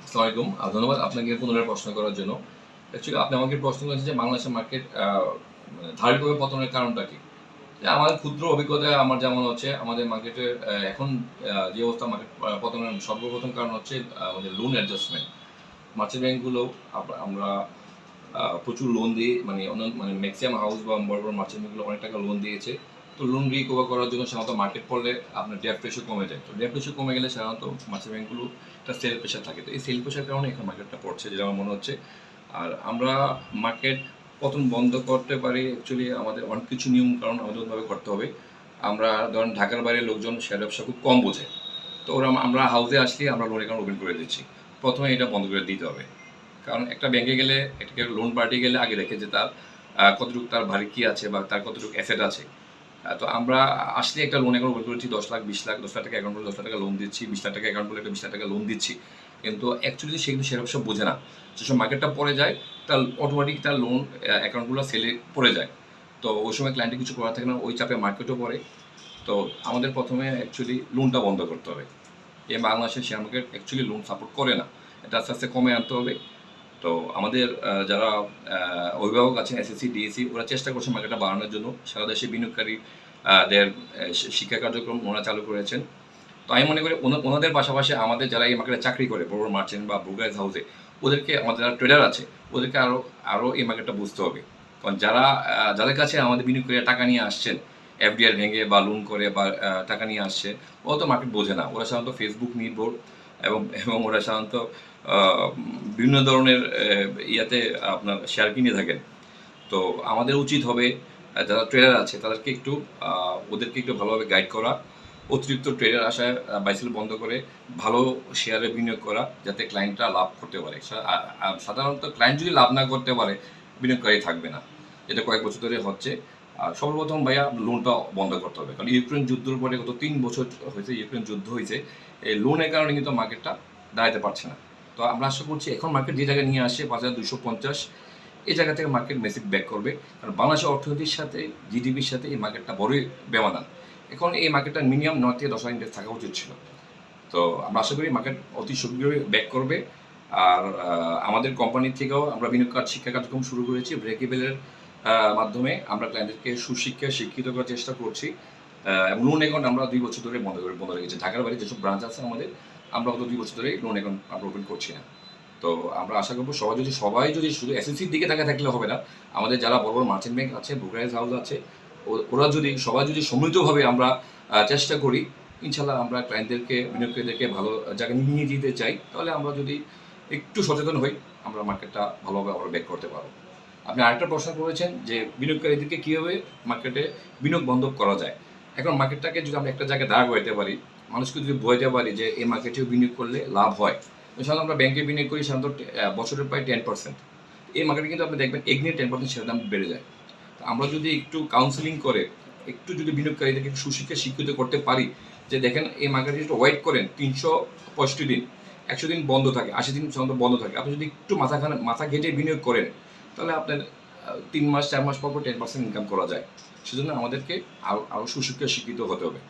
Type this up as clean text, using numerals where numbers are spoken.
আসসালামু আলাইকুম। ধন্যবাদ আপনাকে পুনরায় প্রশ্ন করার জন্য। অ্যাকচুয়ালি আপনি আমাকে প্রশ্ন করেছেন যে বাংলাদেশের মার্কেট মানে ধারাবাহিকভাবে পতনের কারণটা কি? আমার ক্ষুদ্র অভিজ্ঞতায় আমার যেমন হচ্ছে আমাদের মার্কেটে এখন যে অবস্থা মার্কেট পতনের সর্বপ্রথম কারণ হচ্ছে আমাদের লোন অ্যাডজাস্টমেন্ট। মার্চেন্ট ব্যাংকগুলো আমরা প্রচুর লোন দিয়ে মানে ম্যাক্সিমাম হাউস বা বড়, বড় মার্চেন্ট ব্যাংকগুলো অনেক টাকা লোন দিয়েছে। তো লোন রিকভার করার জন্য সাধারণত মার্কেট পড়লে আপনার ডেট রেশিও কমে যায়। তো ডেট রেশিও কমে গেলে সাধারণত মার্চেন্ট ব্যাংকগুলো একটা সেল প্রেশার থাকে। তো এই সেল প্রেশার কারণে এখন মার্কেটটা পড়ছে যেটা আমার মনে হচ্ছে। আর আমরা মার্কেট পতন বন্ধ করতে পারি অ্যাকচুয়ালি আমাদের অনেক কিছু নিয়ম কারণ আমাদের ওইভাবে করতে হবে। আমরা ধরেন ঢাকার বাইরের লোকজন শেয়ার ব্যবসা খুব কম বোঝে। তো ওরা আমরা হাউসে আসলে আমরা লোন অ্যাকাউন্ট ওপেন করে দিচ্ছি। প্রথমে এটা বন্ধ করে দিতে হবে। কারণ একটা ব্যাংকে গেলে একটা লোন পার্টি গেলে আগে দেখে যে তার কতটুকু তার বাড়ি কী আছে বা তার কতটুকু অ্যাসেট আছে। তো আমরা আসলে একটা লোন অ্যাকাউন্ট ওপেন করেছি 10 লাখ 20 লাখ 10 লাখ টাকা অ্যাকাউন্ট করলে 10 লাখ টাকা লোন দিচ্ছি, 20 লাখ টাকা অ্যাকাউন্ট করলে একটা 20 লাখ টাকা লোন দিচ্ছি। কিন্তু অ্যাকচুয়ালি সে কিন্তু সেরকম সব বোঝে না। যেসব মার্কেটটা পড়ে যায় তার অটোমেটিক তার লোন অ্যাকাউন্টগুলো সেলে পড়ে যায়। তো ওই সময় ক্লায়েন্টের কিছু করার থাকে না, ওই চাপে মার্কেটও পড়ে। তো আমাদের প্রথমে অ্যাকচুয়ালি লোনটা বন্ধ করতে হবে। বাংলাদেশের share market actually loan support করে না। এটা আস্তে আস্তে কমে আনতে হবে। তো আমাদের যারা অভিভাবক আছেন এসএসসি, ডিএসসি ওরা চেষ্টা করছে মার্কেটটা বাড়ানোর জন্য। সারা দেশে বিনিয়োগকারী দের শিক্ষা কার্যক্রম ওনারা চালু করেছেন। তো আমি মনে করি ওনাদের পাশাপাশি আমাদের যারা এই মার্কেটে চাকরি করে বড় বড় মার্চেন্ট বা ব্রোকারেজ হাউসে ওদেরকে আমাদের যারা ট্রেডার আছে ওদেরকে আরও এই মার্কেটটা বুঝতে হবে। কারণ যাদের কাছে আমাদের বিনিয়োগকারীরা টাকা নিয়ে আসছেন এফডিআর ভেঙে বা লোন করে বা টাকা নিয়ে আসছে ও তো মার্কেট বোঝে না। ওরা সাধারণত ফেসবুক নির্ভর এবং এবং ওরা সাধারণত বিভিন্ন ধরনের ইয়াতে আপনার শেয়ার কিনে থাকেন। তো আমাদের উচিত হবে যারা ট্রেডার আছে তাদেরকে ওদেরকে একটু ভালোভাবে গাইড করা, অতিরিক্ত ট্রেডার আসায় বাইসেল বন্ধ করে ভালো শেয়ারে বিনিয়োগ করা যাতে ক্লায়েন্টরা লাভ করতে পারে। সাধারণত ক্লায়েন্ট যদি লাভ না করতে পারে বিনিয়োগকারী থাকবে না, এটা কয়েক বছর ধরে হচ্ছে। আর সর্বপ্রথম ভাইয়া লোনটা বন্ধ করতে হবে, কারণ ইউক্রেন যুদ্ধের পরে গত 3 বছর হয়েছে ইউক্রেন যুদ্ধ হয়েছে, এই লোনের কারণে কিন্তু মার্কেটটা দাঁড়াতে পারছে না। তো আমরা আশা করছি এখন মার্কেট যে জায়গায় নিয়ে আসে 5,250 এই জায়গা থেকে মার্কেট মেসিভ ব্যাক করবে। কারণ বাংলাদেশের অর্থনীতির সাথে জিডিপির সাথে এই মার্কেটটা বড়ই ব্যবধান। এখন এই মার্কেটটা মিনিমাম 9 থেকে 10 ইন্ডেক্স থাকা উচিত ছিল। তো আমরা আশা করি মার্কেট অতি শীঘ্রই ব্যাক করবে। আর আমাদের কোম্পানি থেকেও আমরা বিনিয়োগ শিক্ষা কার্যক্রম শুরু করেছি ব্রেকেবেলের মাধ্যমে আমরা ক্লায়েন্টদেরকে সুশিক্ষায় শিক্ষিত করার চেষ্টা করছি। এবং লোন অ্যাকাউন্ট আমরা 2 বছর ধরে বন্ধ রেখেছি। ঢাকার বাইরে যেসব ব্রাঞ্চ আছে আমাদের আমরা গত 2 বছর ধরে লোন অ্যাকাউন্ট আমরা ওপেন করছি না। তো আমরা আশা করবো সবাই যদি শুধু এসএসসির দিকে তাকিয়ে থাকলে হবে না, আমাদের যারা বড় বড় মার্চেন্ট ব্যাংক আছে ব্রোকারেজ হাউস আছে ওরা সবাই যদি সম্মিলিতভাবে আমরা চেষ্টা করি ইনশাল্লাহ আমরা ক্লায়েন্টদেরকে বিনিয়োগকারীদেরকে ভালো জায়গায় নিয়ে যেতে চাই, তাহলে আমরা যদি একটু সচেতন হই আমরা মার্কেটটা ভালোভাবে আমরা ব্যাক করতে পারবো। আপনি আরেকটা প্রশ্ন করেছেন যে বিনিয়োগকারীদেরকে কীভাবে মার্কেটে বিনিয়োগ বন্ধ করা যায়। এখন মার্কেটটাকে যদি আমরা একটা জায়গায় দাঁড় করাতে পারি, মানুষকে যদি বোঝাতে পারি যে এই মার্কেটেও বিনিয়োগ করলে লাভ হয়। সাধারণত আমরা ব্যাংকে বিনিয়োগ করি সাধারণত বছরের প্রায় 10%। এই মার্কেটে কিন্তু আপনি দেখবেন এগনিয়ে 10% শেয়ার দাম বেড়ে যায়। তো আমরা যদি একটু কাউন্সিলিং করে একটু যদি বিনিয়োগকারীদেরকে সুশিক্ষা শিক্ষিত করতে পারি যে দেখেন এই মার্কেটে একটু ওয়েট করেন 365 দিন, 100 দিন বন্ধ থাকে, 80 দিন সাধারণত বন্ধ থাকে, আপনি যদি একটু মাথা ঘেটে বিনিয়োগ করেন তাহলে আপনার 3 মাস 4 মাস পর 10% ইনকাম করা যায়। সেজন্য আমাদেরকে আরও সুশিক্ষা শিক্ষিত হতে হবে।